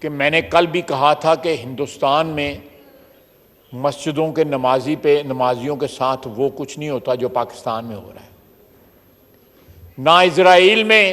कि मैंने कल भी कहा था कि हिंदुस्तान में मस्जिदों के नमाजियों के साथ वो कुछ नहीं होता जो पाकिस्तान में हो रहा है। ना इजराइल में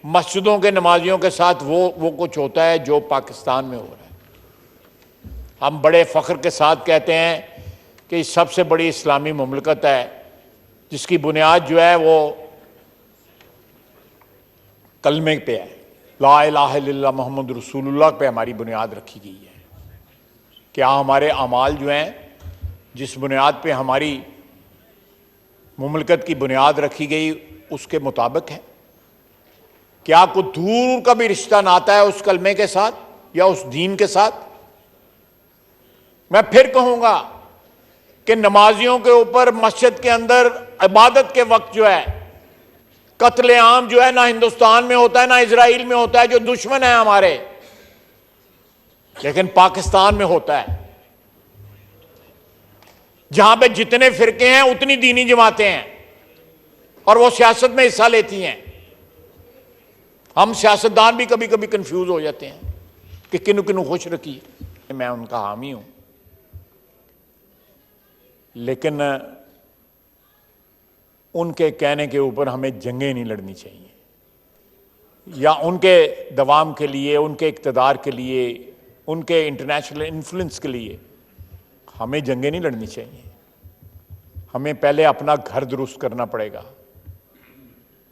मस्जिदों के नमाजियों के साथ वो कुछ होता है जो पाकिस्तान में हो रहा है। हम बड़े फख्र के साथ कहते हैं कि सबसे बड़ी इस्लामी मुमलकत है जिसकी बुनियाद जो है वो कलमे पे है, ला इलाहा इल्लल्लाह मोहम्मद रसूलुल्लाह पे हमारी बुनियाद रखी गई है। क्या हमारे अमाल जो हैं जिस बुनियाद पे हमारी मुमलकत की बुनियाद रखी गई उसके मुताबिक है? क्या कोई दूर का भी रिश्ता नाता है उस कलमे के साथ या उस दीन के साथ? मैं फिर कहूंगा कि नमाजियों के ऊपर मस्जिद के अंदर इबादत के वक्त जो है कत्ले आम जो है ना हिंदुस्तान में होता है ना इजराइल में होता है, जो दुश्मन है हमारे, लेकिन पाकिस्तान में होता है, जहां पे जितने फिरके हैं उतनी दीनी जमातें हैं और वो सियासत में हिस्सा लेती हैं। हम सियासतदान भी कभी कभी कंफ्यूज हो जाते हैं कि किनु किनु खुश रखी। मैं उनका हामी हूं, लेकिन उनके कहने के ऊपर हमें जंगें नहीं लड़नी चाहिए या उनके दवाम के लिए, उनके इक़्तिदार के लिए, उनके इंटरनेशनल इन्फ्लुएंस के लिए हमें जंगें नहीं लड़नी चाहिए। हमें पहले अपना घर दुरुस्त करना पड़ेगा।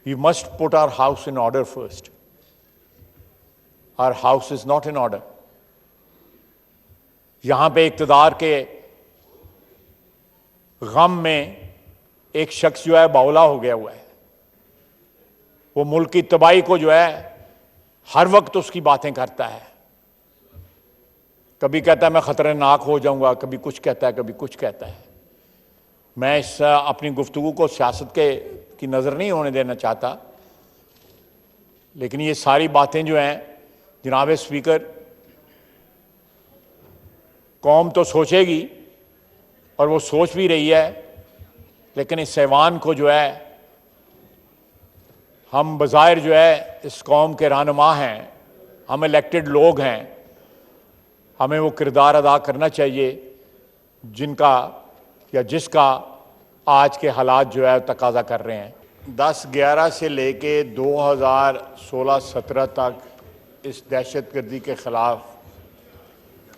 We must put our house in order first. Our house is not in order. यहां पे इक़्तिदार के गम में एक शख्स जो है बावला हो गया हुआ है। वो मुल्क की तबाही को जो है हर वक्त उसकी बातें करता है। कभी कहता है मैं खतरनाक हो जाऊंगा, कभी कुछ कहता है, कभी कुछ कहता है। मैं इस अपनी गुफ्तगू को सियासत की नज़र नहीं होने देना चाहता, लेकिन ये सारी बातें जो हैं जनाब स्पीकर, कौम तो सोचेगी और वो सोच भी रही है, लेकिन इस ऐवान को जो है हम बज़ाहिर जो है इस कौम के रहनुमा हैं, हम इलेक्टेड लोग हैं, हमें वो किरदार अदा करना चाहिए जिनका या जिसका आज के हालात जो है तकाजा कर रहे हैं। 10-11 से लेके 2016-17 तक इस दहशतगर्दी के ख़िलाफ़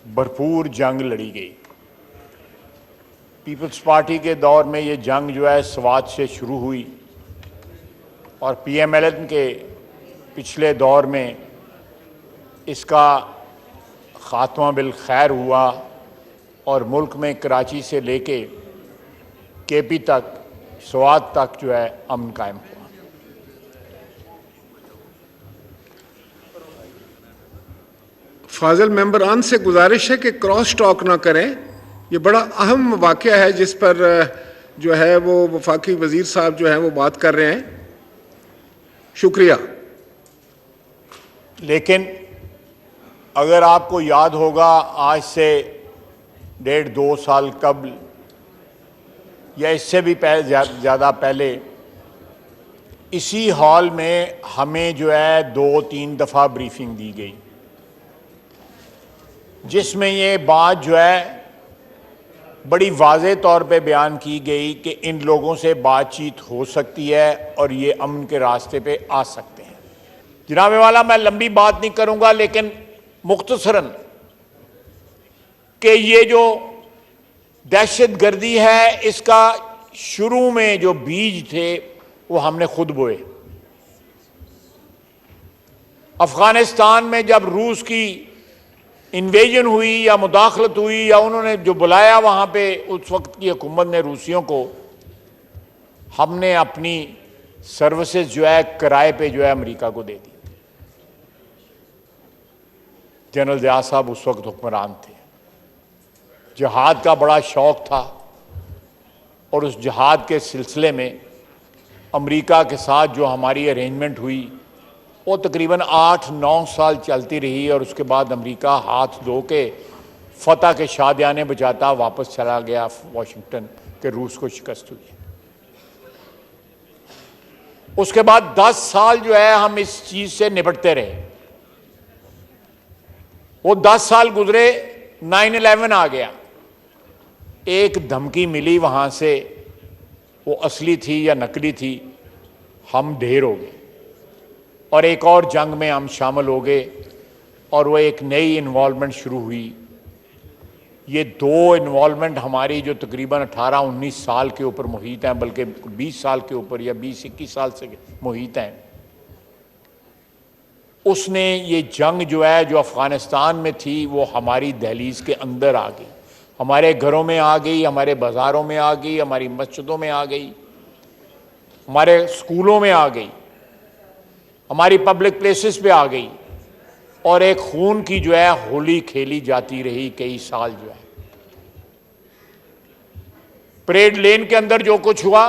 भरपूर जंग लड़ी गई। पीपल्स पार्टी के दौर में ये जंग जो है स्वात से शुरू हुई और PMLN के पिछले दौर में इसका ख़ात्मा बिल खैर हुआ और मुल्क में कराची से लेके KP तक, स्वात तक जो है अमन कायम हुआ। फाजिल मेंबरान से गुजारिश है कि क्रॉस टॉक ना करें। ये बड़ा अहम वाक़या है जिस पर जो है वो वफाकी वज़ीर साहब जो है वो बात कर रहे हैं। शुक्रिया। लेकिन अगर आपको याद होगा, आज से 1.5-2 साल कबल या इससे भी ज़्यादा पहले इसी हॉल में हमें जो है 2-3 दफ़ा ब्रीफिंग दी गई, जिसमें ये बात जो है बड़ी वाज़े तौर पे बयान की गई कि इन लोगों से बातचीत हो सकती है और ये अमन के रास्ते पे आ सकते हैं। जनाब वाला, मैं लंबी बात नहीं करूंगा, लेकिन मुख्तसरन कि ये जो दहशतगर्दी है इसका शुरू में जो बीज थे वो हमने खुद बोए। अफगानिस्तान में जब रूस की इन्वेजन हुई या मुदाखलत हुई या उन्होंने जो बुलाया वहाँ पे उस वक्त की हुकूमत ने रूसियों को, हमने अपनी सर्विसेज जो है किराए पे जो है अमेरिका को दे दी। जनरल ज़िया साहब उस वक्त हुक्मरान थे। जिहाद का बड़ा शौक़ था और उस जिहाद के सिलसिले में अमेरिका के साथ जो हमारी अरेंजमेंट हुई वो तकरीबन 8-9 साल चलती रही और उसके बाद अमेरिका हाथ धो के फतह के शादियाने बजाता वापस चला गया वाशिंगटन के रूस को शिकस्त हुई। उसके बाद 10 साल जो है हम इस चीज़ से निपटते रहे। वो 10 साल गुजरे, 9/11 आ गया, एक धमकी मिली वहां से, वो असली थी या नकली थी, हम ढेर हो गए और एक और जंग में हम शामिल हो गए और वो एक नई इन्वॉल्वमेंट शुरू हुई। ये दो इन्वॉल्वमेंट हमारी जो तकरीबन 18-19 साल के ऊपर मुहित हैं, बल्कि 20 साल के ऊपर या 20-21 साल से मुहित हैं, उसने ये जंग जो है जो अफगानिस्तान में थी वो हमारी दहलीज के अंदर आ गई, हमारे घरों में आ गई, हमारे बाज़ारों में आ गई, हमारी मस्जिदों में आ गई, हमारे स्कूलों में आ गई, हमारी पब्लिक प्लेसेस पे आ गई और एक खून की जो है होली खेली जाती रही कई साल जो है। परेड लेन के अंदर जो कुछ हुआ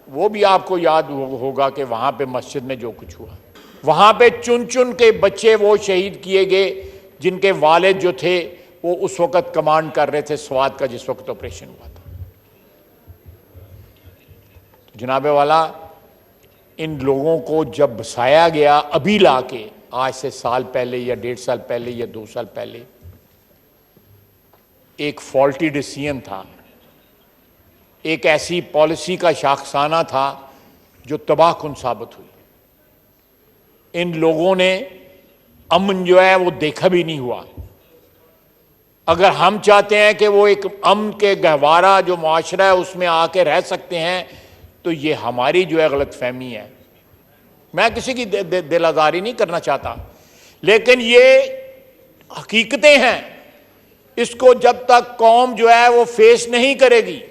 वो भी आपको याद होगा कि वहां पे मस्जिद में जो कुछ हुआ, वहां पे चुन चुन के बच्चे वो शहीद किए गए जिनके वालिद जो थे वो उस वक्त कमांड कर रहे थे स्वात का, जिस वक्त ऑपरेशन हुआ था। तो जनाबे वाला, इन लोगों को जब बसाया गया अभी लाके, आज से साल पहले या 1.5 साल पहले या 2 साल पहले, एक फॉल्टी डिसीजन था, एक ऐसी पॉलिसी का शाखसाना था जो तबाहकुन साबित हुई। इन लोगों ने अमन जो है वो देखा भी नहीं हुआ। अगर हम चाहते हैं कि वो एक अमन के गहवारा जो मुआशरा है उसमें आके रह सकते हैं, तो ये हमारी जो है गलतफहमी है। मैं किसी की दिल आज़ारी नहीं करना चाहता, लेकिन ये हकीकतें हैं। इसको जब तक कौम जो है वो फेस नहीं करेगी,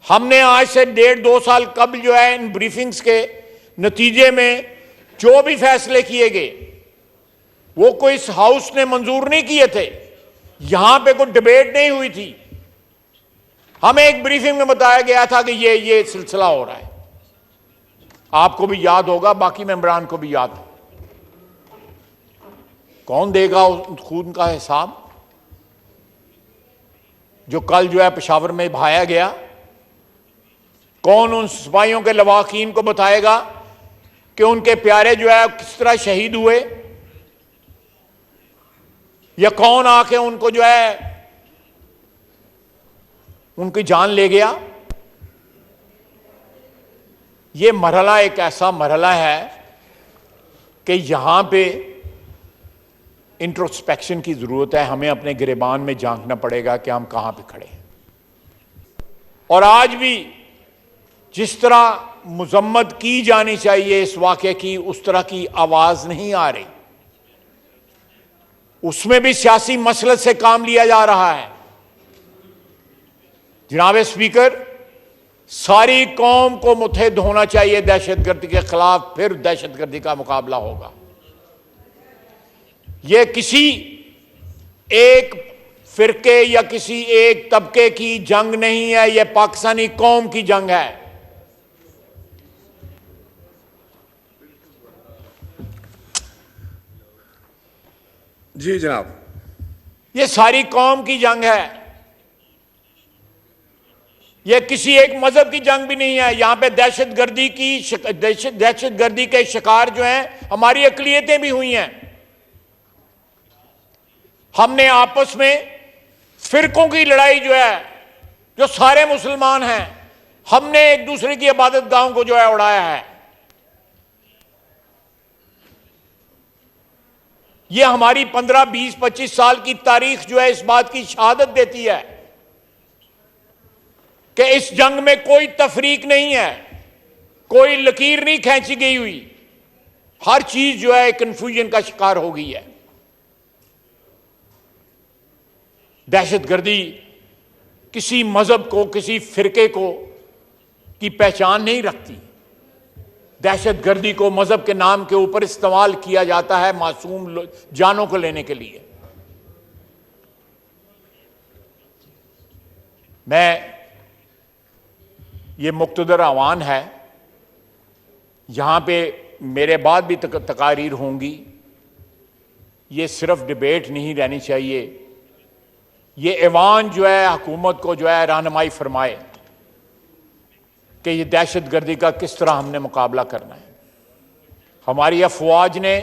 हमने आज से 1.5-2 साल कबल जो है इन ब्रीफिंग्स के नतीजे में जो भी फैसले किए गए वो कोई इस हाउस ने मंजूर नहीं किए थे, यहां पे कोई डिबेट नहीं हुई थी। हमें एक ब्रीफिंग में बताया गया था कि ये सिलसिला हो रहा है। आपको भी याद होगा, बाकी मेंबरान को भी याद है। कौन देगा उस खून का हिसाब जो कल जो है पेशावर में बहाया गया? कौन उन सिपाहियों के लवाकीन को बताएगा कि उनके प्यारे जो है किस तरह शहीद हुए, या कौन आके उनको जो है उनकी जान ले गया? ये मरहला एक ऐसा मरहला है कि यहां पे इंट्रोस्पेक्शन की जरूरत है। हमें अपने गिरेबान में झांकना पड़ेगा कि हम कहां पे खड़े हैं। और आज भी जिस तरह मुजम्मत की जानी चाहिए इस वाक़े की, उस तरह की आवाज नहीं आ रही। उसमें भी सियासी मसलत से काम लिया जा रहा है। जनाब स्पीकर, सारी कौम को मुत्तहिद होना चाहिए दहशतगर्दी के खिलाफ, फिर दहशतगर्दी का मुकाबला होगा। यह किसी एक फिरके या किसी एक तबके की जंग नहीं है, यह पाकिस्तानी कौम की जंग है। जी जनाब, यह सारी कौम की जंग है। यह किसी एक मजहब की जंग भी नहीं है। यहां पे दहशतगर्दी के शिकार जो हैं हमारी अकलियतें भी हुई हैं। हमने आपस में फिरकों की लड़ाई जो है, जो सारे मुसलमान हैं, हमने एक दूसरे की इबादत गाहों को जो है उड़ाया है। यह हमारी 15, 20, 25 साल की तारीख जो है इस बात की शहादत देती है कि इस जंग में कोई तफरीक नहीं है, कोई लकीर नहीं खींची गई हुई। हर चीज जो है कंफ्यूजन का शिकार हो गई है। दहशतगर्दी किसी मजहब को, किसी फिरके को की पहचान नहीं रखती। दहशतगर्दी को मजहब के नाम के ऊपर इस्तेमाल किया जाता है मासूम जानों को लेने के लिए। मैं ये मुक्तदर आह्वान है, यहां पे मेरे बाद भी तकारीर होंगी। ये सिर्फ डिबेट नहीं रहनी चाहिए, ये ऐवान जो है हुकूमत को जो है रहनुमाई फरमाए कि ये दहशतगर्दी का किस तरह हमने मुकाबला करना है। हमारी अफवाज ने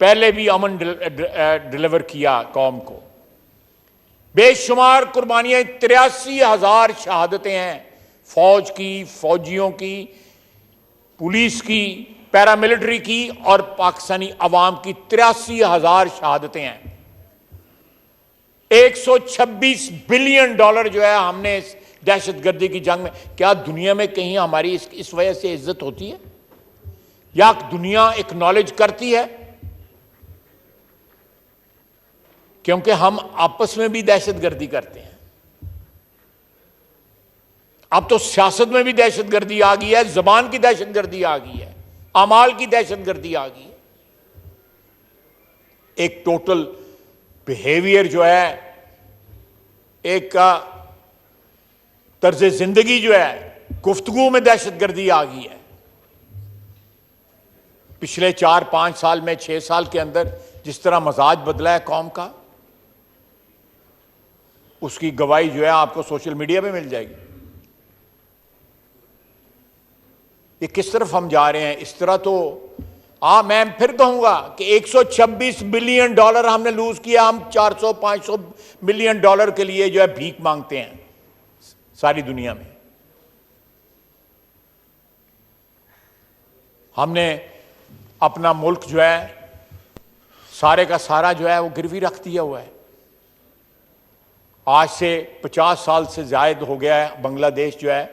पहले भी अमन डिलीवर किया कौम को। बेशुमार कुर्बानियां, 83,000 शहादतें हैं फौज की, फौजियों की, पुलिस की, पैरामिलिट्री की और पाकिस्तानी अवाम की 83,000 शहादतें हैं। $126 बिलियन जो है हमने इस दहशतगर्दी की जंग में, क्या दुनिया में कहीं हमारी इस वजह से इज्जत होती है या दुनिया एक्नॉलेज करती है? क्योंकि हम आपस में भी दहशतगर्दी करते हैं। अब तो सियासत में भी दहशतगर्दी आ गई है, जबान की दहशतगर्दी आ गई है, अमाल की दहशतगर्दी आ गई है। एक टोटल बिहेवियर जो है, एक तर्ज जिंदगी जो है, गुफ्तगू में दहशतगर्दी आ गई है। पिछले 4-5 साल में, 6 साल के अंदर जिस तरह मजाज बदला है कौम का, उसकी गवाही जो है आपको सोशल मीडिया पे मिल जाएगी। ये किस तरफ हम जा रहे हैं? इस तरह तो मैं फिर कहूंगा कि $126 बिलियन हमने लूज किया। हम 400-500 मिलियन डॉलर के लिए जो है भीख मांगते हैं सारी दुनिया में। हमने अपना मुल्क जो है सारे का सारा जो है वो गिरवी रख दिया हुआ है। आज से 50 साल से ज्यादा हो गया है बांग्लादेश जो है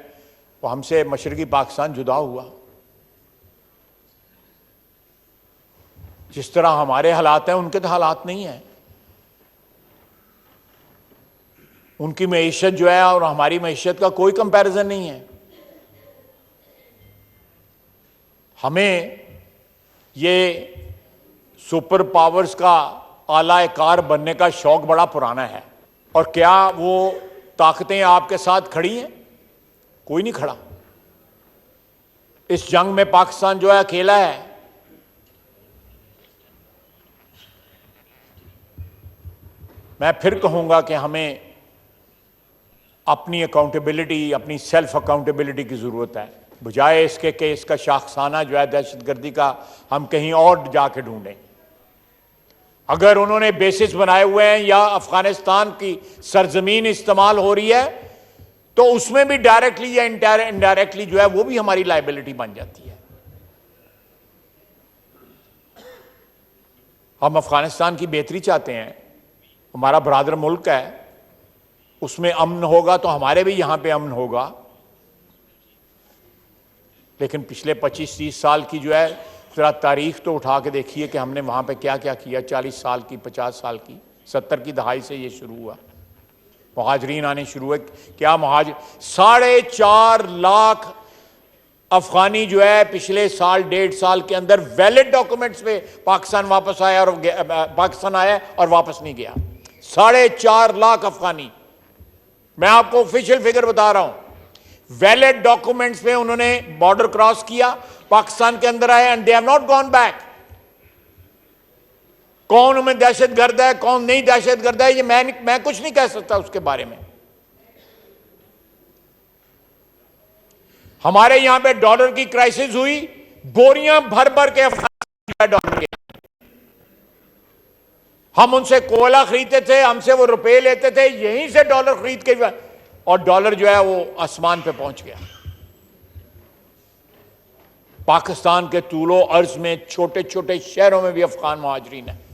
वो हमसे, मशरकी पाकिस्तान जुदा हुआ। जिस तरह हमारे हालात हैं उनके तो हालात नहीं है। उनकी मईशत जो है और हमारी मईशत का कोई कंपैरिजन नहीं है। हमें ये सुपर पावर्स का आला कार बनने का शौक बड़ा पुराना है। और क्या वो ताकतें आपके साथ खड़ी हैं? कोई नहीं खड़ा। इस जंग में पाकिस्तान जो है अकेला है। मैं फिर कहूंगा कि हमें अपनी अकाउंटेबिलिटी, अपनी सेल्फ अकाउंटेबिलिटी की जरूरत है, बजाय इसके कि इसका शाखसाना जो है दहशतगर्दी का हम कहीं और जाके ढूंढें। अगर उन्होंने बेसिस बनाए हुए हैं या अफगानिस्तान की सरजमीन इस्तेमाल हो रही है तो उसमें भी डायरेक्टली या इनडायरेक्टली जो है वो भी हमारी लायबिलिटी बन जाती है। हम अफगानिस्तान की बेहतरी चाहते हैं, हमारा बरादर मुल्क है, उसमें अमन होगा तो हमारे भी यहां पे अमन होगा। लेकिन पिछले 25-30 साल की जो है जरा तारीख तो उठा के देखिए कि हमने वहां पे क्या क्या किया। 40 साल की, 50 साल की, 70 की दहाई से ये शुरू हुआ, मुहाजिरीन आने शुरू हुए। क्या मुहाजिर 4.5 लाख अफगानी जो है पिछले साल, 1.5 साल के अंदर वैलिड डॉक्यूमेंट्स पे पाकिस्तान वापस आया और पाकिस्तान आया और वापस नहीं गया। 4.5 लाख अफगानी, मैं आपको ऑफिशियल फिगर बता रहा हूं। वैलिड डॉक्यूमेंट्स पे उन्होंने बॉर्डर क्रॉस किया, पाकिस्तान के अंदर आए and they have not gone back. कौन उनमें दहशतगर्द है, कौन नहीं दहशतगर्द है, ये मैं कुछ नहीं कह सकता उसके बारे में। हमारे यहां पे डॉलर की क्राइसिस हुई, बोरियां भर भर के डॉलर के, हम उनसे कोयला खरीदते थे, हमसे वो रुपए लेते थे, यहीं से डॉलर खरीद के, और डॉलर जो है वो आसमान पे पहुंच गया। पाकिस्तान के तूलो अर्ज में छोटे छोटे शहरों में भी अफगान मुहाजिरीन है।